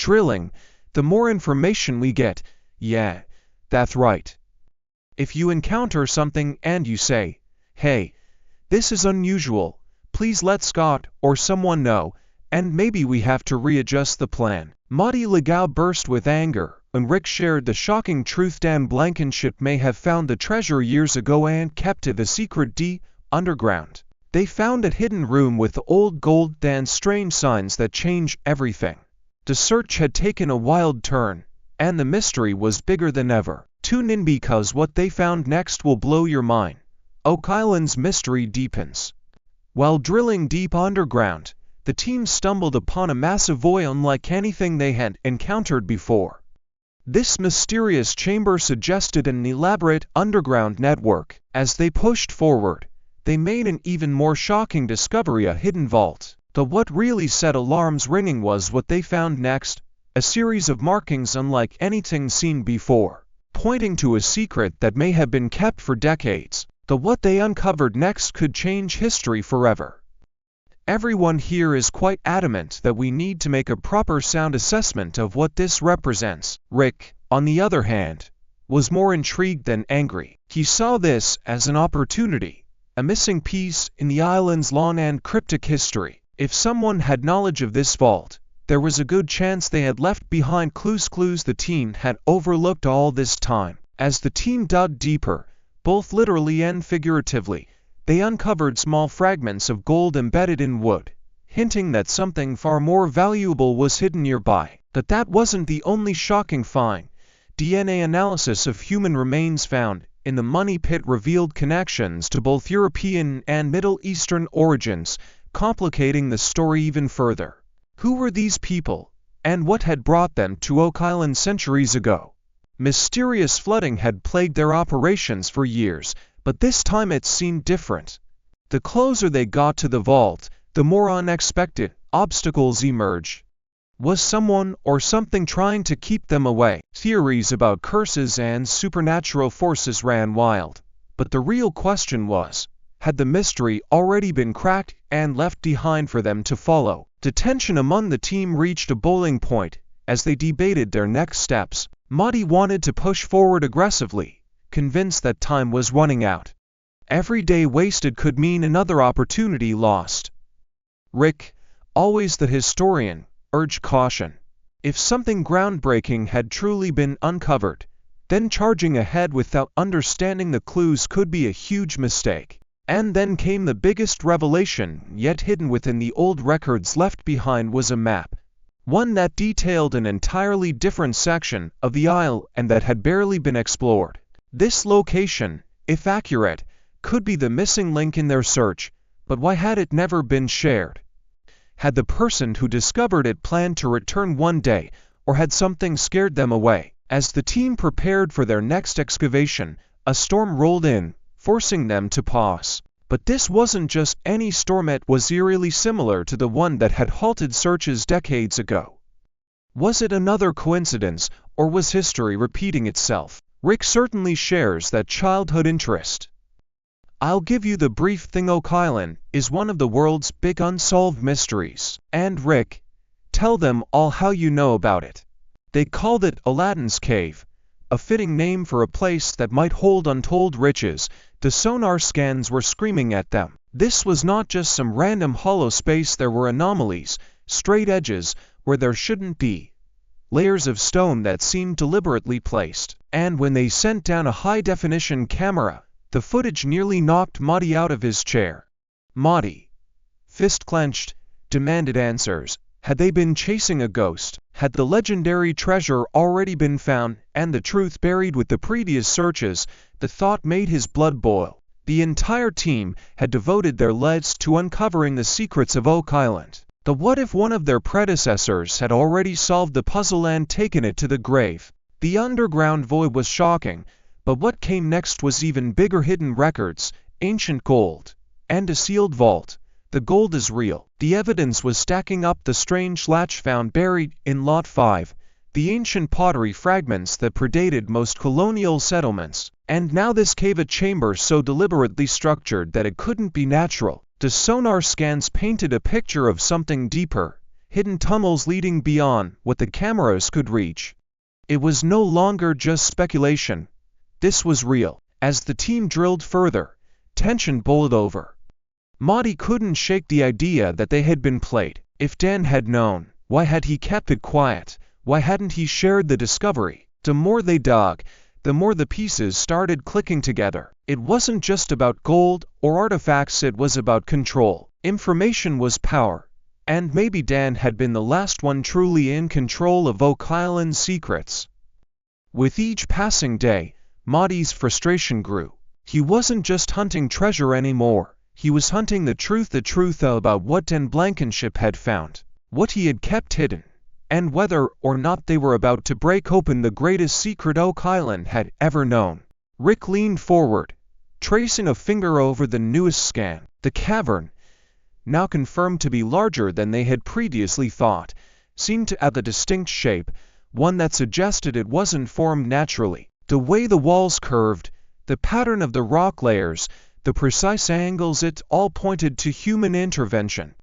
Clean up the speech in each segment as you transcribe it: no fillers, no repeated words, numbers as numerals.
drilling, the more information we get. Yeah, that's right. If you encounter something and you say, "Hey, this is unusual, please let Scott or someone know," and maybe we have to readjust the plan. Marty Lagina burst with anger, and Rick shared the shocking truth. Dan Blankenship may have found the treasure years ago and kept it a secret underground. They found a hidden room with old gold and strange signs that change everything. The search had taken a wild turn, and the mystery was bigger than ever. Tune in because what they found next will blow your mind. Oak Island's mystery deepens. While drilling deep underground, the team stumbled upon a massive void unlike anything they had encountered before. This mysterious chamber suggested an elaborate underground network. As they pushed forward, they made an even more shocking discovery: a hidden vault. But what really set alarms ringing was what they found next, a series of markings unlike anything seen before, pointing to a secret that may have been kept for decades. But what they uncovered next could change history forever. Everyone here is quite adamant that we need to make a proper sound assessment of what this represents. Rick, on the other hand, was more intrigued than angry. He saw this as an opportunity, a missing piece in the island's long and cryptic history. If someone had knowledge of this vault, there was a good chance they had left behind clues the team had overlooked all this time. As the team dug deeper, both literally and figuratively, they uncovered small fragments of gold embedded in wood, hinting that something far more valuable was hidden nearby. But that wasn't the only shocking find. DNA analysis of human remains found in the money pit revealed connections to both European and Middle Eastern origins, complicating the story even further. Who were these people, and what had brought them to Oak Island centuries ago? Mysterious flooding had plagued their operations for years, but this time it seemed different. The closer they got to the vault, the more unexpected obstacles emerged. Was someone or something trying to keep them away? Theories about curses and supernatural forces ran wild, but the real question was, had the mystery already been cracked and left behind for them to follow? The tension among the team reached a boiling point as they debated their next steps. Marty wanted to push forward aggressively, convinced that time was running out. Every day wasted could mean another opportunity lost. Rick, always the historian, urged caution. If something groundbreaking had truly been uncovered, then charging ahead without understanding the clues could be a huge mistake. And then came the biggest revelation yet hidden within the old records left behind was a map. One that detailed an entirely different section of the isle and that had barely been explored. This location, if accurate, could be the missing link in their search, but why had it never been shared? Had the person who discovered it planned to return one day, or had something scared them away? As the team prepared for their next excavation, a storm rolled in, forcing them to pause. But this wasn't just any storm, it was eerily similar to the one that had halted searches decades ago. Was it another coincidence, or was history repeating itself? Rick certainly shares that childhood interest. I'll give you the brief thing: Oak Island is one of the world's big unsolved mysteries. And Rick, tell them all how you know about it. They called it Aladdin's Cave, a fitting name for a place that might hold untold riches. The sonar scans were screaming at them. This was not just some random hollow space. There were anomalies, straight edges where there shouldn't be, layers of stone that seemed deliberately placed. And when they sent down a high-definition camera, the footage nearly knocked Marty out of his chair. Marty, fist clenched, demanded answers. Had they been chasing a ghost? Had the legendary treasure already been found, and the truth buried with the previous searches? The thought made his blood boil. The entire team had devoted their lives to uncovering the secrets of Oak Island. But what if one of their predecessors had already solved the puzzle and taken it to the grave? The underground void was shocking, but what came next was even bigger: hidden records, ancient gold, and a sealed vault. The gold is real. The evidence was stacking up: the strange latch found buried in Lot 5, the ancient pottery fragments that predated most colonial settlements, and now this cave, a chamber so deliberately structured that it couldn't be natural. The sonar scans painted a picture of something deeper, hidden tunnels leading beyond what the cameras could reach. It was no longer just speculation. This was real. As the team drilled further, tension boiled over. Marty couldn't shake the idea that they had been played. If Dan had known, why had he kept it quiet? Why hadn't he shared the discovery? The more they dug, the more the pieces started clicking together. It wasn't just about gold or artifacts, it was about control. Information was power. And maybe Dan had been the last one truly in control of Oak Island's secrets. With each passing day, Marty's frustration grew. He wasn't just hunting treasure anymore. He was hunting the truth about what Dan Blankenship had found, what he had kept hidden, and whether or not they were about to break open the greatest secret Oak Island had ever known. Rick leaned forward, tracing a finger over the newest scan. The cavern, now confirmed to be larger than they had previously thought, seemed to have a distinct shape, one that suggested it wasn't formed naturally. The way the walls curved, the pattern of the rock layers, the precise angles, it all pointed to human intervention.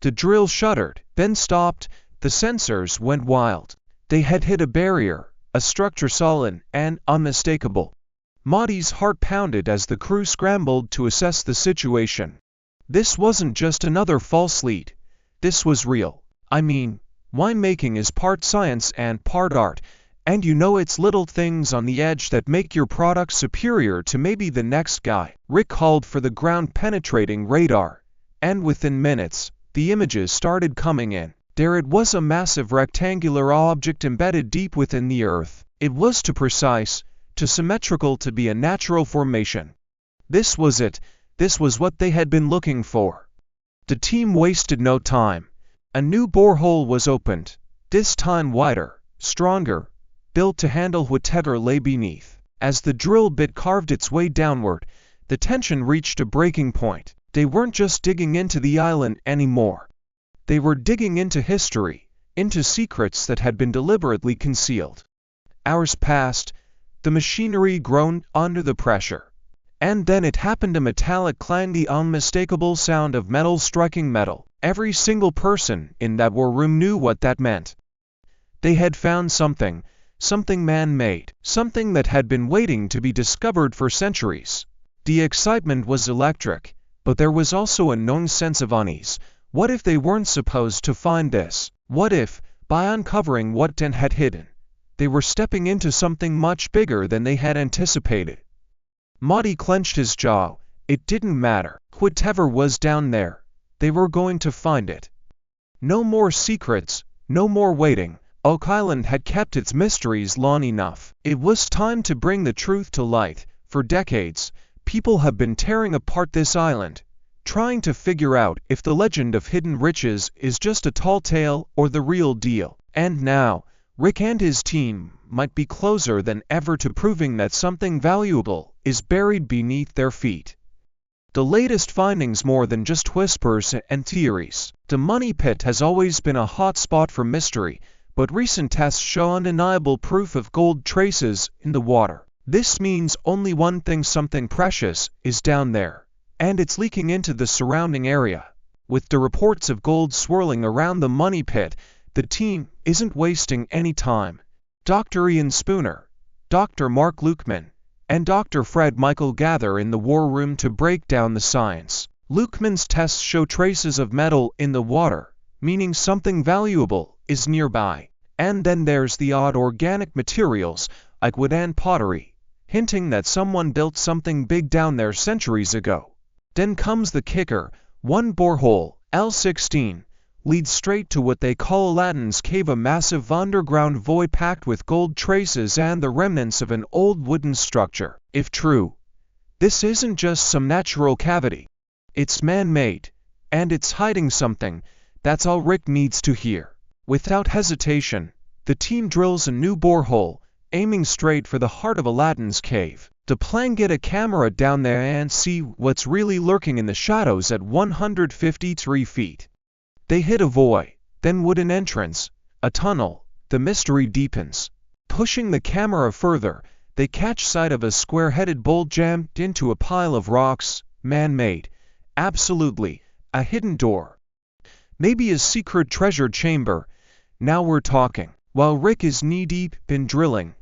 The drill shuddered, then stopped. The sensors went wild. They had hit a barrier, a structure solid and unmistakable. Marty's heart pounded as the crew scrambled to assess the situation. This wasn't just another false lead. This was real. I mean, winemaking is part science and part art, and you know it's little things on the edge that make your product superior to maybe the next guy. Rick called for the ground-penetrating radar, and within minutes, the images started coming in. There it was, a massive rectangular object embedded deep within the earth. It was too precise, too symmetrical to be a natural formation. This was it. This was what they had been looking for. The team wasted no time. A new borehole was opened, this time wider, stronger, built to handle whatever lay beneath. As the drill bit carved its way downward, the tension reached a breaking point. They weren't just digging into the island anymore. They were digging into history, into secrets that had been deliberately concealed. Hours passed, the machinery groaned under the pressure. And then it happened, a metallic clang, the unmistakable sound of metal striking metal. Every single person in that war room knew what that meant. They had found something man-made, something that had been waiting to be discovered for centuries. The excitement was electric, but there was also a known sense of unease. What if they weren't supposed to find this? What if, by uncovering what Dan had hidden, they were stepping into something much bigger than they had anticipated? Marty clenched his jaw. It didn't matter. Whatever was down there, they were going to find it. No more secrets, no more waiting. Oak Island had kept its mysteries long enough. It was time to bring the truth to light. For decades, people have been tearing apart this island, trying to figure out if the legend of hidden riches is just a tall tale or the real deal. And now, Rick and his team might be closer than ever to proving that something valuable is buried beneath their feet. The latest findings, more than just whispers and theories. The money pit has always been a hot spot for mystery, but recent tests show undeniable proof of gold traces in the water. This means only one thing: something precious is down there, and it's leaking into the surrounding area. With the reports of gold swirling around the money pit, the team isn't wasting any time. Dr. Ian Spooner, Dr. Mark Lukeman, and Dr. Fred Michael gather in the war room to break down the science. Lukeman's tests show traces of metal in the water, meaning something valuable is nearby. And then there's the odd organic materials, like wood and pottery, hinting that someone built something big down there centuries ago. Then comes the kicker: one borehole, L16, leads straight to what they call Aladdin's Cave, a massive underground void packed with gold traces and the remnants of an old wooden structure. If true, this isn't just some natural cavity. It's man-made, and it's hiding something. That's all Rick needs to hear. Without hesitation, the team drills a new borehole, aiming straight for the heart of Aladdin's Cave. The plan: get a camera down there and see what's really lurking in the shadows at 153 feet. They hit a void, then wooden entrance, a tunnel. The mystery deepens. Pushing the camera further, they catch sight of a square-headed bowl jammed into a pile of rocks, man-made. Absolutely, a hidden door. Maybe a secret treasure chamber. Now we're talking. While Rick is knee-deep in drilling,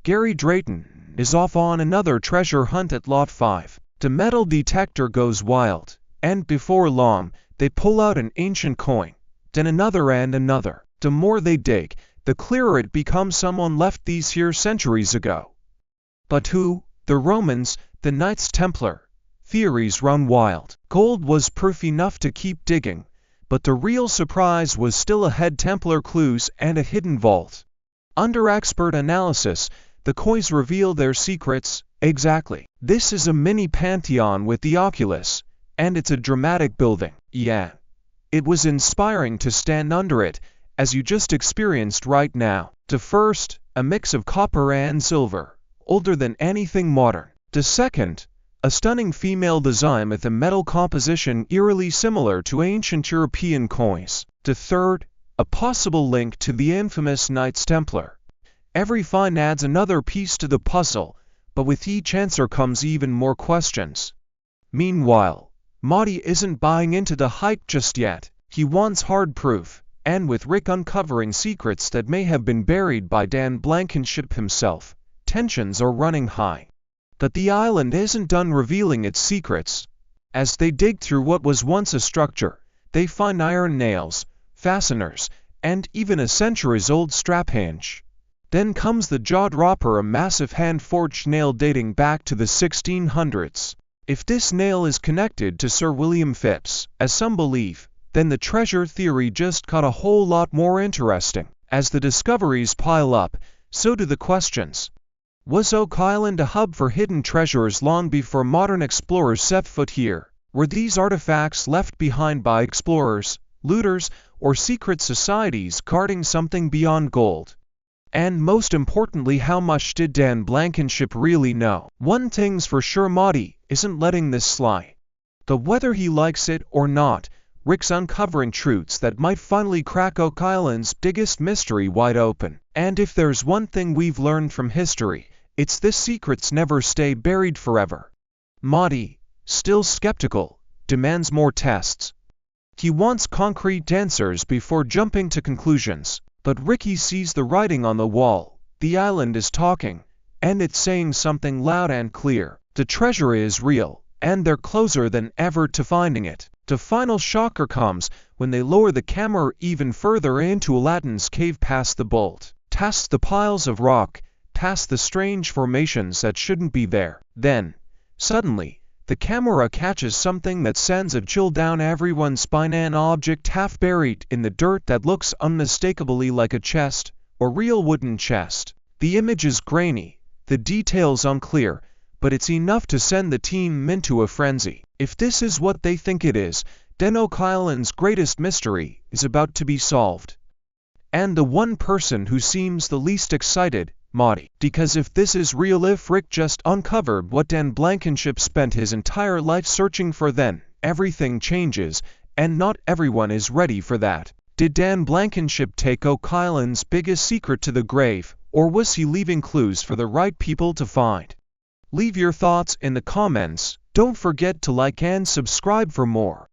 Gary Drayton is off on another treasure hunt at Lot 5. The metal detector goes wild, and before long, they pull out an ancient coin, then another and another. The more they dig, the clearer it becomes someone left these here centuries ago. But who? The Romans, the Knights Templar. Theories run wild. Gold was proof enough to keep digging, but the real surprise was still ahead: Templar clues and a hidden vault. Under expert analysis, the coins reveal their secrets. Exactly. This is a mini pantheon with the Oculus, and it's a dramatic building. Yeah. It was inspiring to stand under it, as you just experienced right now. The first, a mix of copper and silver, older than anything modern. The second, a stunning female design with a metal composition eerily similar to ancient European coins. The third, a possible link to the infamous Knights Templar. Every find adds another piece to the puzzle, but with each answer comes even more questions. Meanwhile, Marty isn't buying into the hype just yet. He wants hard proof, and with Rick uncovering secrets that may have been buried by Dan Blankenship himself, tensions are running high. But the island isn't done revealing its secrets. As they dig through what was once a structure, they find iron nails, fasteners, and even a centuries-old strap hinge. Then comes the jaw-dropper, a massive hand-forged nail dating back to the 1600s. If this nail is connected to Sir William Phipps, as some believe, then the treasure theory just got a whole lot more interesting. As the discoveries pile up, so do the questions. Was Oak Island a hub for hidden treasures long before modern explorers set foot here? Were these artifacts left behind by explorers, looters, or secret societies guarding something beyond gold? And most importantly, how much did Dan Blankenship really know? One thing's for sure: Marty isn't letting this slide. But whether he likes it or not, Rick's uncovering truths that might finally crack Oak Island's biggest mystery wide open. And if there's one thing we've learned from history, it's this: secrets never stay buried forever. Marty, still skeptical, demands more tests. He wants concrete answers before jumping to conclusions. But Ricky sees the writing on the wall. The island is talking, and it's saying something loud and clear. The treasure is real, and they're closer than ever to finding it. The final shocker comes when they lower the camera even further into Aladdin's cave, past the bolt, past the piles of rock, past the strange formations that shouldn't be there. Then, suddenly, the camera catches something that sends a chill down everyone's spine: an object half buried in the dirt that looks unmistakably like a chest, a real wooden chest. The image is grainy, the details unclear, but it's enough to send the team into a frenzy. If this is what they think it is, then Oak Island's greatest mystery is about to be solved. And the one person who seems the least excited, Marty. Because if this is real, if Rick just uncovered what Dan Blankenship spent his entire life searching for, then everything changes, and not everyone is ready for that. Did Dan Blankenship take Oak Island's biggest secret to the grave, or was he leaving clues for the right people to find? Leave your thoughts in the comments. Don't forget to like and subscribe for more.